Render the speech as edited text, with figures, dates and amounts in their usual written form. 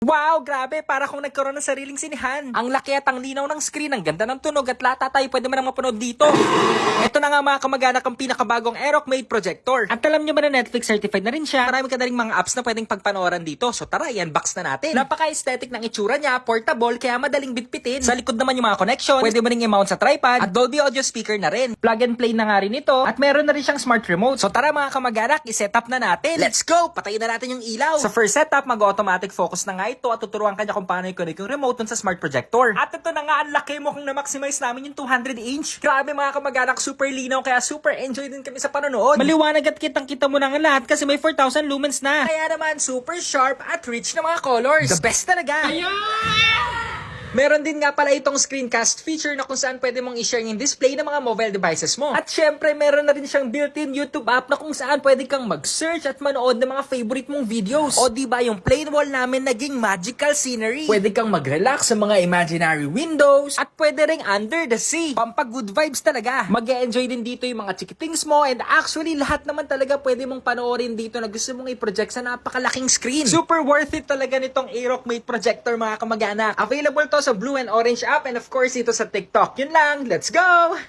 Wow, grabe, para kung nagkaroon ng sariling sinihan. Ang laki at ang linaw ng screen, ang ganda ng tunog at lahat tayo pwede mo nang mapanood dito. Ito na nga mga kamag-anak ang pinakabagong Aeroc Made Projector. At alam nyo ba na Netflix certified na rin siya? Marami kadaling mga apps na pwedeng pagpanooran dito. So tara, i-unbox na natin. Napaka-aesthetic ng itsura niya, portable, kaya madaling bitbitin. Sa likod naman yung mga connection, pwede mo ring i-mount sa tripod at Dolby Audio speaker na rin. Plug and play na nga rin ito at meron na rin siyang smart remote. So tara mga kamag-anak, i-set up na natin. Let's go! Patayin na natin yung ilaw. Sa first setup, mag-automatic focus na nga ito at tuturuan kanya kung paano i-connect yung remote dun sa smart projector. At ito na nga, ang laki mo kung na-maximize namin yung 200 inch. Grabe mga kamag-anak, super linaw kaya super enjoy din kami sa panonood. Maliwanag at kitang-kita mo na nga lahat kasi may 4,000 lumens na. Kaya naman, super sharp at rich na mga colors. The best talaga. Meron din nga pala itong screencast feature na kung saan pwede mong i-share yung display ng mga mobile devices mo. At syempre, meron na rin siyang built-in YouTube app na kung saan pwede kang mag-search at manood ng mga favorite mong videos. O diba yung plain wall namin naging magical scenery. Pwede kang mag-relax sa mga imaginary windows at pwede ring under the sea. Pampag good vibes talaga. Mag-e-enjoy din dito yung mga chikitings mo and actually lahat naman talaga pwede mong panoorin dito na gusto mong i-project sa napakalaking screen. Super worth it talaga nitong Aeroc Made Projector mga kamag-anak. Available to sa Blue and Orange app and of course ito sa TikTok. Yun lang, let's go!